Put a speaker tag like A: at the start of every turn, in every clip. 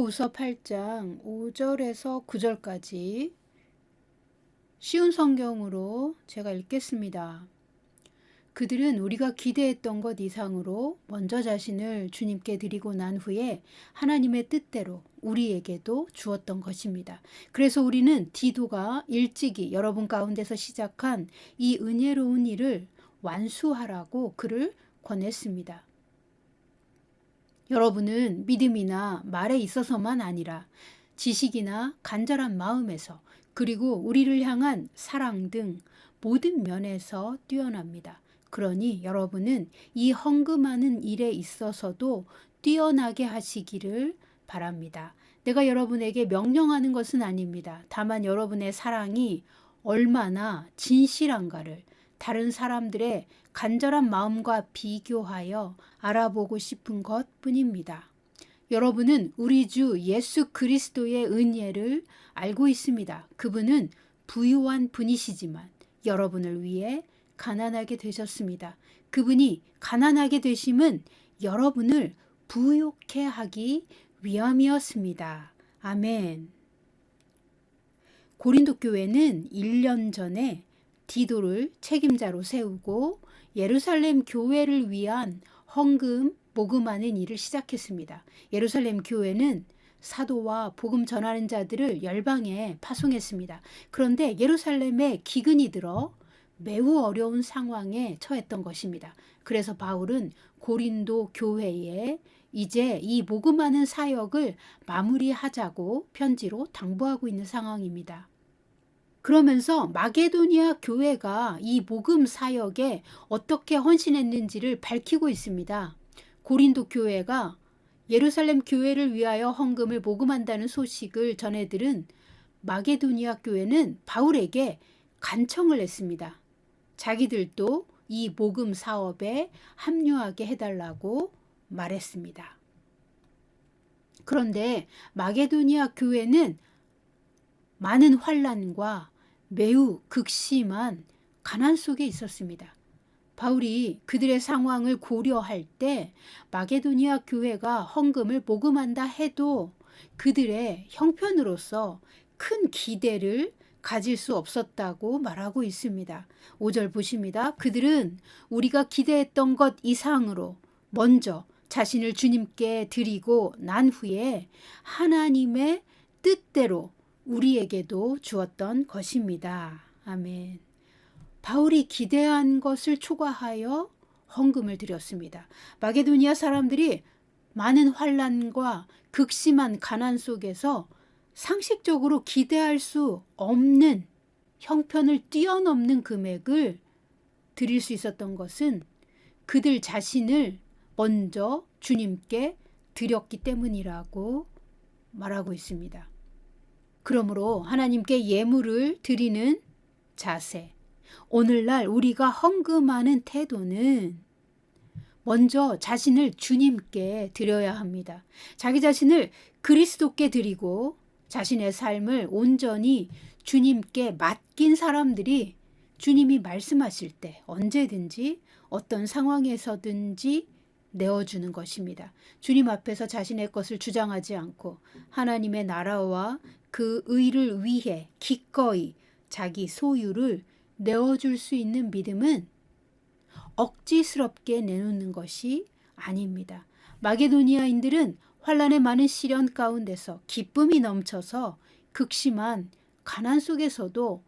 A: 베드로후서 8장 5절에서 9절까지 쉬운 성경으로 제가 읽겠습니다. 그들은 우리가 기대했던 것 이상으로 먼저 자신을 주님께 드리고 난 후에 하나님의 뜻대로 우리에게도 주었던 것입니다. 그래서 우리는 디도가 일찍이 여러분 가운데서 시작한 이 은혜로운 일을 완수하라고 그를 권했습니다. 여러분은 믿음이나 말에 있어서만 아니라 지식이나 간절한 마음에서 그리고 우리를 향한 사랑 등 모든 면에서 뛰어납니다. 그러니 여러분은 이 헌금하는 일에 있어서도 뛰어나게 하시기를 바랍니다. 내가 여러분에게 명령하는 것은 아닙니다. 다만 여러분의 사랑이 얼마나 진실한가를 다른 사람들의 간절한 마음과 비교하여 알아보고 싶은 것 뿐입니다. 여러분은 우리 주 예수 그리스도의 은혜를 알고 있습니다. 그분은 부유한 분이시지만 여러분을 위해 가난하게 되셨습니다. 그분이 가난하게 되심은 여러분을 부유케 하기 위함이었습니다. 아멘. 고린도 교회는 1년 전에 디도를 책임자로 세우고 예루살렘 교회를 위한 헌금 모금하는 일을 시작했습니다. 예루살렘 교회는 사도와 복음 전하는 자들을 열방에 파송했습니다. 그런데 예루살렘에 기근이 들어 매우 어려운 상황에 처했던 것입니다. 그래서 바울은 고린도 교회에 이제 이 모금하는 사역을 마무리하자고 편지로 당부하고 있는 상황입니다. 그러면서 마게도니아 교회가 이 모금 사역에 어떻게 헌신했는지를 밝히고 있습니다. 고린도 교회가 예루살렘 교회를 위하여 헌금을 모금한다는 소식을 전해들은 마게도니아 교회는 바울에게 간청을 했습니다. 자기들도 이 모금 사업에 합류하게 해달라고 말했습니다. 그런데 마게도니아 교회는 많은 환난과 매우 극심한 가난 속에 있었습니다. 바울이 그들의 상황을 고려할 때 마게도니아 교회가 헌금을 모금한다 해도 그들의 형편으로서 큰 기대를 가질 수 없었다고 말하고 있습니다. 5절 보십니다. 그들은 우리가 기대했던 것 이상으로 먼저 자신을 주님께 드리고 난 후에 하나님의 뜻대로 우리에게도 주었던 것입니다. 아멘. 바울이 기대한 것을 초과하여 헌금을 드렸습니다. 마게도니아 사람들이 많은 환난과 극심한 가난 속에서 상식적으로 기대할 수 없는 형편을 뛰어넘는 금액을 드릴 수 있었던 것은 그들 자신을 먼저 주님께 드렸기 때문이라고 말하고 있습니다. 그러므로 하나님께 예물을 드리는 자세, 오늘날 우리가 헌금하는 태도는 먼저 자신을 주님께 드려야 합니다. 자기 자신을 그리스도께 드리고 자신의 삶을 온전히 주님께 맡긴 사람들이 주님이 말씀하실 때 언제든지 어떤 상황에서든지 내어주는 것입니다. 주님 앞에서 자신의 것을 주장하지 않고 하나님의 나라와 그 의를 위해 기꺼이 자기 소유를 내어줄 수 있는 믿음은 억지스럽게 내놓는 것이 아닙니다. 마게도니아인들은 환난의 많은 시련 가운데서 기쁨이 넘쳐서 극심한 가난 속에서도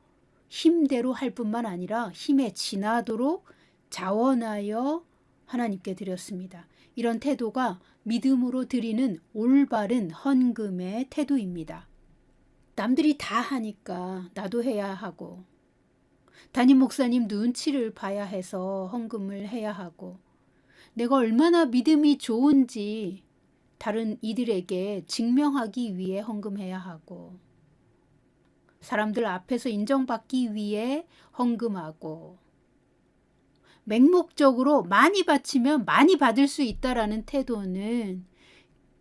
A: 힘대로 할 뿐만 아니라 힘에 지나도록 자원하여 하나님께 드렸습니다. 이런 태도가 믿음으로 드리는 올바른 헌금의 태도입니다. 남들이 다 하니까 나도 해야 하고, 담임 목사님 눈치를 봐야 해서 헌금을 해야 하고, 내가 얼마나 믿음이 좋은지 다른 이들에게 증명하기 위해 헌금해야 하고, 사람들 앞에서 인정받기 위해 헌금하고, 맹목적으로 많이 바치면 많이 받을 수 있다라는 태도는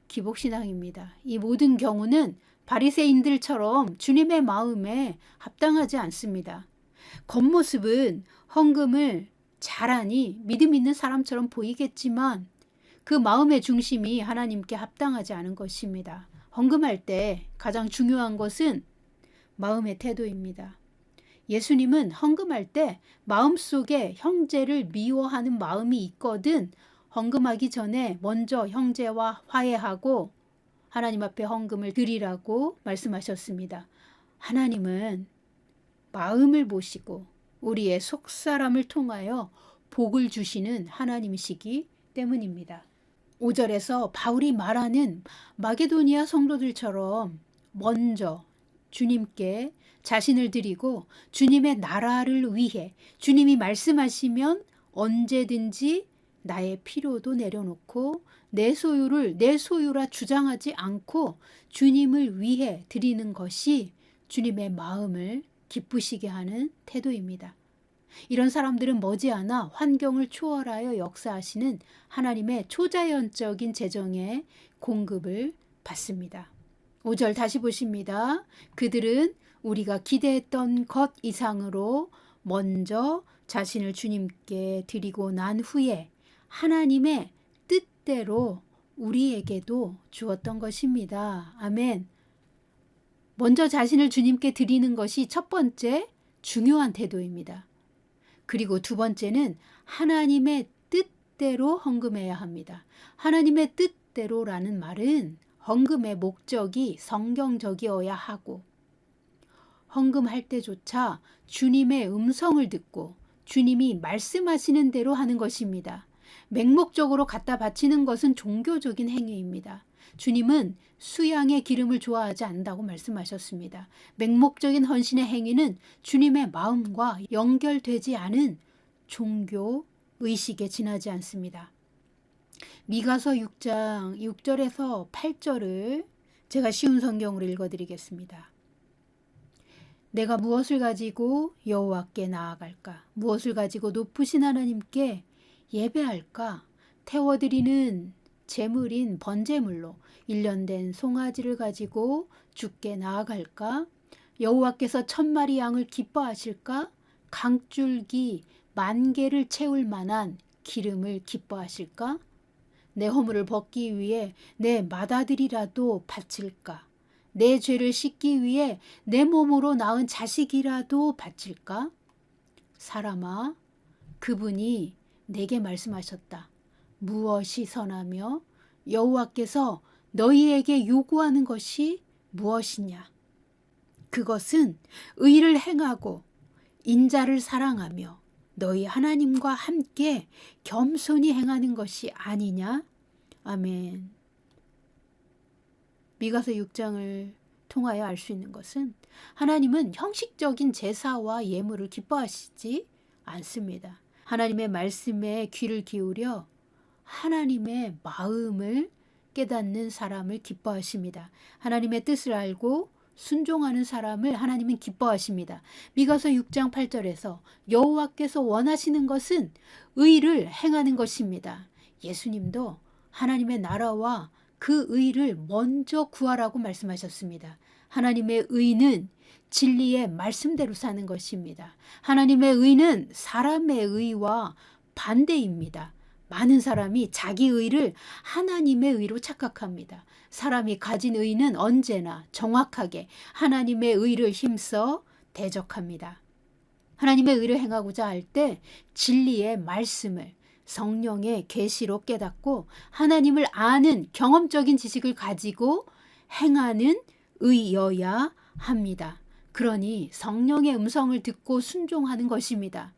A: 기복신앙입니다. 이 모든 경우는 바리새인들처럼 주님의 마음에 합당하지 않습니다. 겉모습은 헌금을 잘하니 믿음 있는 사람처럼 보이겠지만 그 마음의 중심이 하나님께 합당하지 않은 것입니다. 헌금할 때 가장 중요한 것은 마음의 태도입니다. 예수님은 헌금할 때 마음속에 형제를 미워하는 마음이 있거든 헌금하기 전에 먼저 형제와 화해하고 하나님 앞에 헌금을 드리라고 말씀하셨습니다. 하나님은 마음을 보시고 우리의 속사람을 통하여 복을 주시는 하나님이시기 때문입니다. 5절에서 바울이 말하는 마게도니아 성도들처럼 먼저 주님께 자신을 드리고 주님의 나라를 위해 주님이 말씀하시면 언제든지 나의 필요도 내려놓고 내 소유를 내 소유라 주장하지 않고 주님을 위해 드리는 것이 주님의 마음을 기쁘시게 하는 태도입니다. 이런 사람들은 머지않아 환경을 초월하여 역사하시는 하나님의 초자연적인 재정의 공급을 받습니다. 5절 다시 보십니다. 그들은 우리가 기대했던 것 이상으로 먼저 자신을 주님께 드리고 난 후에 하나님의 뜻대로 우리에게도 주었던 것입니다. 아멘. 먼저 자신을 주님께 드리는 것이 첫 번째 중요한 태도입니다. 그리고 두 번째는 하나님의 뜻대로 헌금해야 합니다. 하나님의 뜻대로라는 말은 헌금의 목적이 성경적이어야 하고 헌금할 때조차 주님의 음성을 듣고 주님이 말씀하시는 대로 하는 것입니다. 맹목적으로 갖다 바치는 것은 종교적인 행위입니다. 주님은 수양의 기름을 좋아하지 않는다고 말씀하셨습니다. 맹목적인 헌신의 행위는 주님의 마음과 연결되지 않은 종교 의식에 지나지 않습니다. 미가서 6장 6절에서 8절을 제가 쉬운 성경으로 읽어드리겠습니다. 내가 무엇을 가지고 여호와께 나아갈까? 무엇을 가지고 높으신 하나님께 예배할까? 태워드리는 제물인 번제물로 1년 된 송아지를 가지고 주께 나아갈까? 여호와께서 1000마리 양을 기뻐하실까? 강줄기 10,000개를 채울 만한 기름을 기뻐하실까? 내 허물을 벗기 위해 내 맏아들이라도 바칠까? 내 죄를 씻기 위해 내 몸으로 낳은 자식이라도 바칠까? 사람아, 그분이 내게 말씀하셨다. 무엇이 선하며 여호와께서 너희에게 요구하는 것이 무엇이냐? 그것은 의를 행하고 인자를 사랑하며 너희 하나님과 함께 겸손히 행하는 것이 아니냐? 아멘. 미가서 6장을 통하여 알 수 있는 것은 하나님은 형식적인 제사와 예물을 기뻐하시지 않습니다. 하나님의 말씀에 귀를 기울여 하나님의 마음을 깨닫는 사람을 기뻐하십니다. 하나님의 뜻을 알고 순종하는 사람을 하나님은 기뻐하십니다. 미가서 6장 8절에서 여호와께서 원하시는 것은 의를 행하는 것입니다. 예수님도 하나님의 나라와 그 의를 먼저 구하라고 말씀하셨습니다. 하나님의 의는 진리의 말씀대로 사는 것입니다. 하나님의 의는 사람의 의와 반대입니다. 많은 사람이 자기 의를 하나님의 의로 착각합니다. 사람이 가진 의는 언제나 정확하게 하나님의 의를 힘써 대적합니다. 하나님의 의를 행하고자 할 때 진리의 말씀을 성령의 계시로 깨닫고 하나님을 아는 경험적인 지식을 가지고 행하는 의여야 합니다. 그러니 성령의 음성을 듣고 순종하는 것입니다.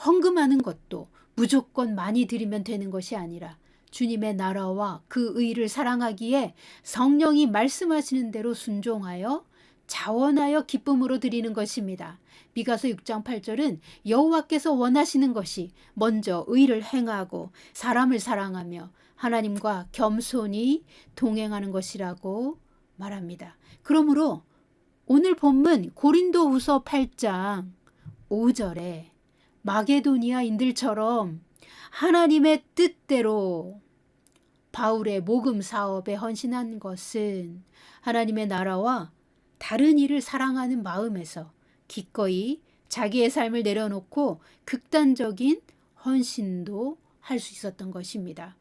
A: 헌금하는 것도 무조건 많이 드리면 되는 것이 아니라 주님의 나라와 그 의를 사랑하기에 성령이 말씀하시는 대로 순종하여 자원하여 기쁨으로 드리는 것입니다. 미가서 6장 8절은 여호와께서 원하시는 것이 먼저 의를 행하고 사람을 사랑하며 하나님과 겸손히 동행하는 것이라고 말합니다. 그러므로 오늘 본문 고린도후서 8장 5절에 마게도니아인들처럼 하나님의 뜻대로 바울의 복음 사업에 헌신한 것은 하나님의 나라와 다른 일을 사랑하는 마음에서 기꺼이 자기의 삶을 내려놓고 극단적인 헌신도 할 수 있었던 것입니다.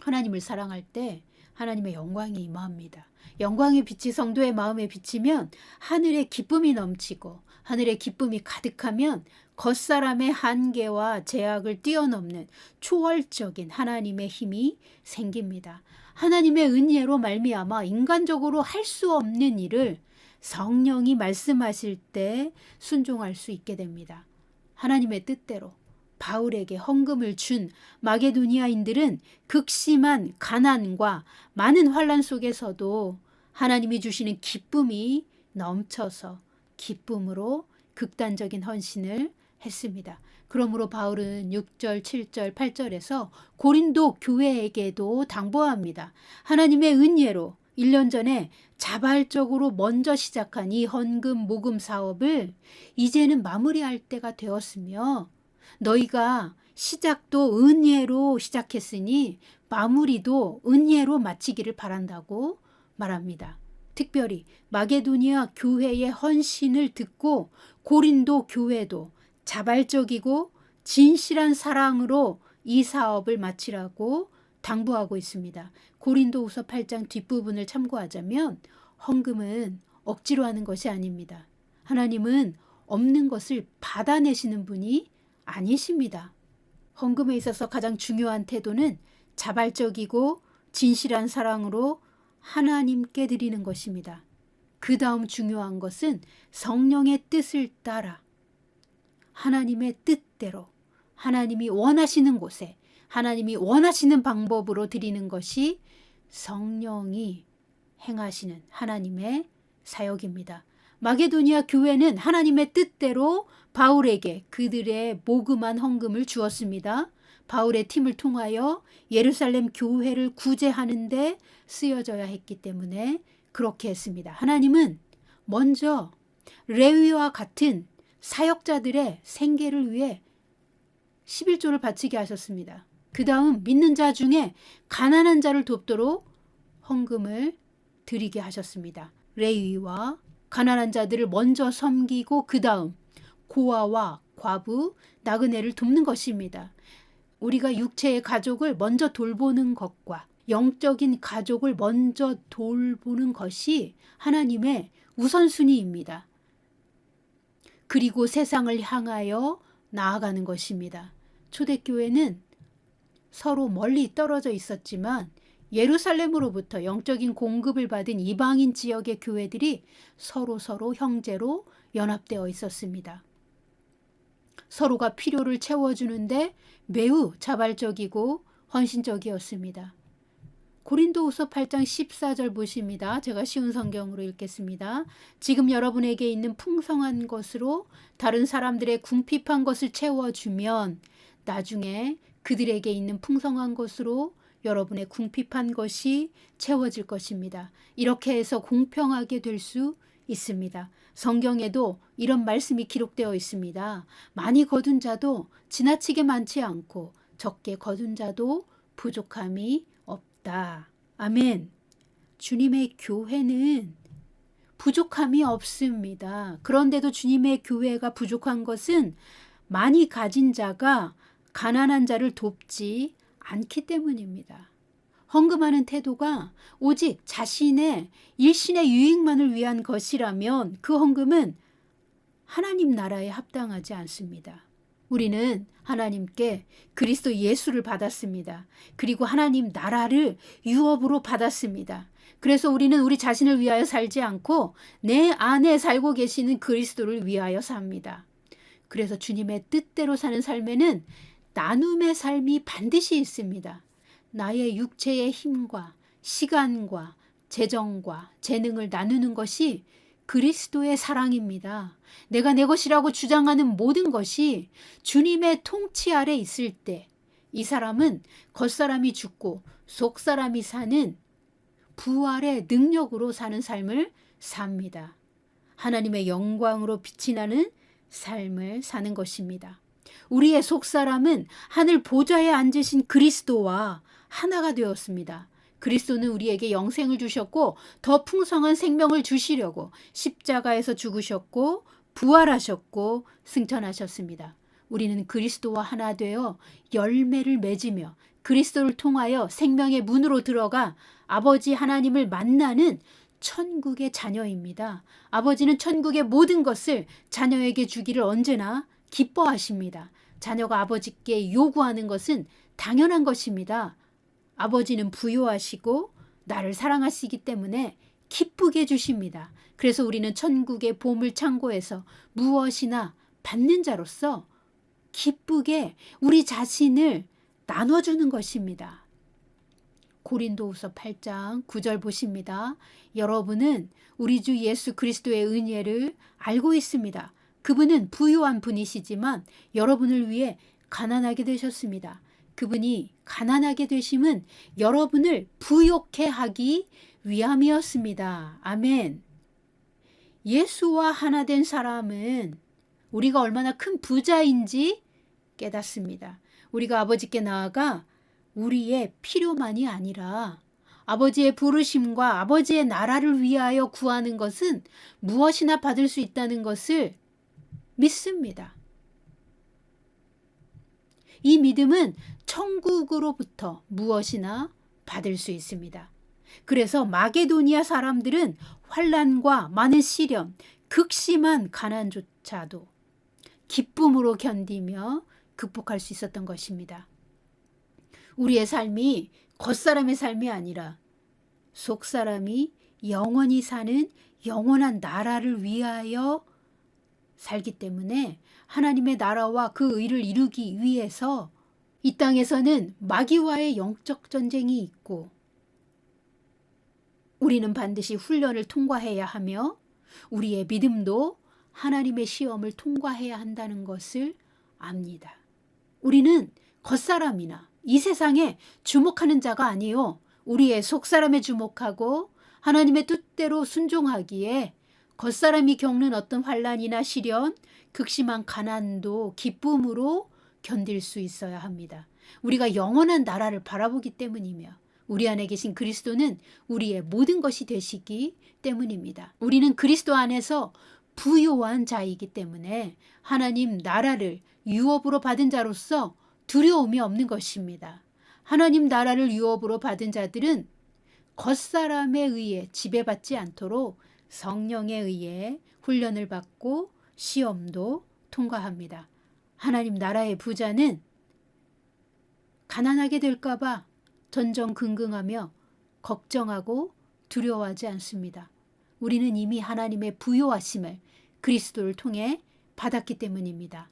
A: 하나님을 사랑할 때 하나님의 영광이 임합니다. 영광의 빛이 성도의 마음에 비치면 하늘의 기쁨이 넘치고 하늘의 기쁨이 가득하면 겉사람의 한계와 제약을 뛰어넘는 초월적인 하나님의 힘이 생깁니다. 하나님의 은혜로 말미암아 인간적으로 할 수 없는 일을 성령이 말씀하실 때 순종할 수 있게 됩니다. 하나님의 뜻대로 바울에게 헌금을 준 마게도니아인들은 극심한 가난과 많은 환난 속에서도 하나님이 주시는 기쁨이 넘쳐서 기쁨으로 극단적인 헌신을 했습니다. 그러므로 바울은 6절, 7절, 8절에서 고린도 교회에게도 당부합니다. 하나님의 은혜로 1년 전에 자발적으로 먼저 시작한 이 헌금 모금 사업을 이제는 마무리할 때가 되었으며 너희가 시작도 은혜로 시작했으니 마무리도 은혜로 마치기를 바란다고 말합니다. 특별히 마게도니아 교회의 헌신을 듣고 고린도 교회도 자발적이고 진실한 사랑으로 이 사업을 마치라고 당부하고 있습니다. 고린도후서 8장 뒷부분을 참고하자면 헌금은 억지로 하는 것이 아닙니다. 하나님은 없는 것을 받아내시는 분이 아니십니다. 헌금에 있어서 가장 중요한 태도는 자발적이고 진실한 사랑으로 하나님께 드리는 것입니다. 그 다음 중요한 것은 성령의 뜻을 따라 하나님의 뜻대로 하나님이 원하시는 곳에 하나님이 원하시는 방법으로 드리는 것이 성령이 행하시는 하나님의 사역입니다. 마게도니아 교회는 하나님의 뜻대로 바울에게 그들의 모금한 헌금을 주었습니다. 바울의 팀을 통하여 예루살렘 교회를 구제하는 데 쓰여져야 했기 때문에 그렇게 했습니다. 하나님은 먼저 레위와 같은 사역자들의 생계를 위해 11조를 바치게 하셨습니다. 그 다음 믿는 자 중에 가난한 자를 돕도록 헌금을 드리게 하셨습니다. 레위와 가난한 자들을 먼저 섬기고 그 다음 고아와 과부, 나그네를 돕는 것입니다. 우리가 육체의 가족을 먼저 돌보는 것과 영적인 가족을 먼저 돌보는 것이 하나님의 우선순위입니다. 그리고 세상을 향하여 나아가는 것입니다. 초대교회는 서로 멀리 떨어져 있었지만 예루살렘으로부터 영적인 공급을 받은 이방인 지역의 교회들이 서로 형제로 연합되어 있었습니다. 서로가 필요를 채워주는데 매우 자발적이고 헌신적이었습니다. 고린도후서 8장 14절 보십니다. 제가 쉬운 성경으로 읽겠습니다. 지금 여러분에게 있는 풍성한 것으로 다른 사람들의 궁핍한 것을 채워주면 나중에 그들에게 있는 풍성한 것으로 여러분의 궁핍한 것이 채워질 것입니다. 이렇게 해서 공평하게 될 수 있습니다. 성경에도 이런 말씀이 기록되어 있습니다. 많이 거둔 자도 지나치게 많지 않고 적게 거둔 자도 부족함이 없다. 아멘. 주님의 교회는 부족함이 없습니다. 그런데도 주님의 교회가 부족한 것은 많이 가진 자가 가난한 자를 돕지 않기 때문입니다. 헌금하는 태도가 오직 자신의 일신의 유익만을 위한 것이라면 그 헌금은 하나님 나라에 합당하지 않습니다. 우리는 하나님께 그리스도 예수를 받았습니다. 그리고 하나님 나라를 유업으로 받았습니다. 그래서 우리는 우리 자신을 위하여 살지 않고 내 안에 살고 계시는 그리스도를 위하여 삽니다. 그래서 주님의 뜻대로 사는 삶에는 나눔의 삶이 반드시 있습니다. 나의 육체의 힘과 시간과 재정과 재능을 나누는 것이 그리스도의 사랑입니다. 내가 내 것이라고 주장하는 모든 것이 주님의 통치 아래 있을 때 이 사람은 겉사람이 죽고 속사람이 사는 부활의 능력으로 사는 삶을 삽니다. 하나님의 영광으로 빛이 나는 삶을 사는 것입니다. 우리의 속사람은 하늘 보좌에 앉으신 그리스도와 하나가 되었습니다. 그리스도는 우리에게 영생을 주셨고 더 풍성한 생명을 주시려고 십자가에서 죽으셨고 부활하셨고 승천하셨습니다. 우리는 그리스도와 하나 되어 열매를 맺으며 그리스도를 통하여 생명의 문으로 들어가 아버지 하나님을 만나는 천국의 자녀입니다. 아버지는 천국의 모든 것을 자녀에게 주기를 언제나 기뻐하십니다. 자녀가 아버지께 요구하는 것은 당연한 것입니다. 아버지는 부요하시고 나를 사랑하시기 때문에 기쁘게 주십니다. 그래서 우리는 천국의 보물 창고에서 무엇이나 받는 자로서 기쁘게 우리 자신을 나눠주는 것입니다. 고린도후서 8장 9절 보십니다. 여러분은 우리 주 예수 그리스도의 은혜를 알고 있습니다. 그분은 부유한 분이시지만 여러분을 위해 가난하게 되셨습니다. 그분이 가난하게 되심은 여러분을 부욕해 하기 위함이었습니다. 아멘. 예수와 하나 된 사람은 우리가 얼마나 큰 부자인지 깨닫습니다. 우리가 아버지께 나아가 우리의 필요만이 아니라 아버지의 부르심과 아버지의 나라를 위하여 구하는 것은 무엇이나 받을 수 있다는 것을 믿습니다. 이 믿음은 천국으로부터 무엇이나 받을 수 있습니다. 그래서 마게도니아 사람들은 환난과 많은 시련, 극심한 가난조차도 기쁨으로 견디며 극복할 수 있었던 것입니다. 우리의 삶이 겉사람의 삶이 아니라 속사람이 영원히 사는 영원한 나라를 위하여 살기 때문에 하나님의 나라와 그 의를 이루기 위해서 이 땅에서는 마귀와의 영적 전쟁이 있고 우리는 반드시 훈련을 통과해야 하며 우리의 믿음도 하나님의 시험을 통과해야 한다는 것을 압니다. 우리는 겉사람이나 이 세상에 주목하는 자가 아니요 우리의 속사람에 주목하고 하나님의 뜻대로 순종하기에 겉사람이 겪는 어떤 환난이나 시련, 극심한 가난도 기쁨으로 견딜 수 있어야 합니다. 우리가 영원한 나라를 바라보기 때문이며 우리 안에 계신 그리스도는 우리의 모든 것이 되시기 때문입니다. 우리는 그리스도 안에서 부요한 자이기 때문에 하나님 나라를 유업으로 받은 자로서 두려움이 없는 것입니다. 하나님 나라를 유업으로 받은 자들은 겉사람에 의해 지배받지 않도록 성령에 의해 훈련을 받고 시험도 통과합니다. 하나님 나라의 부자는 가난하게 될까 봐 전전긍긍하며 걱정하고 두려워하지 않습니다. 우리는 이미 하나님의 부요하심을 그리스도를 통해 받았기 때문입니다.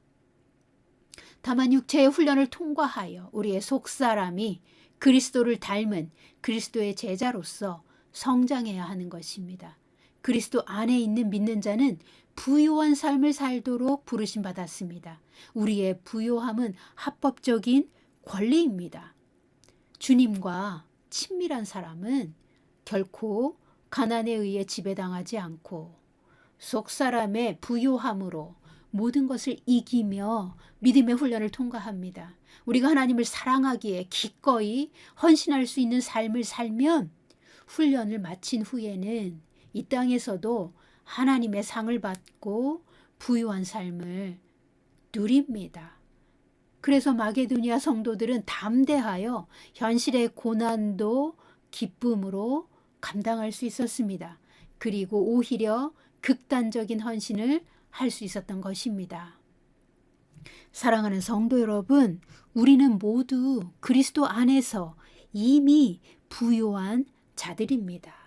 A: 다만 육체의 훈련을 통과하여 우리의 속사람이 그리스도를 닮은 그리스도의 제자로서 성장해야 하는 것입니다. 그리스도 안에 있는 믿는 자는 부요한 삶을 살도록 부르심 받았습니다. 우리의 부요함은 합법적인 권리입니다. 주님과 친밀한 사람은 결코 가난에 의해 지배당하지 않고 속사람의 부요함으로 모든 것을 이기며 믿음의 훈련을 통과합니다. 우리가 하나님을 사랑하기에 기꺼이 헌신할 수 있는 삶을 살면 훈련을 마친 후에는 이 땅에서도 하나님의 상을 받고 부유한 삶을 누립니다. 그래서 마게도니아 성도들은 담대하여 현실의 고난도 기쁨으로 감당할 수 있었습니다. 그리고 오히려 극단적인 헌신을 할 수 있었던 것입니다. 사랑하는 성도 여러분, 우리는 모두 그리스도 안에서 이미 부요한 자들입니다.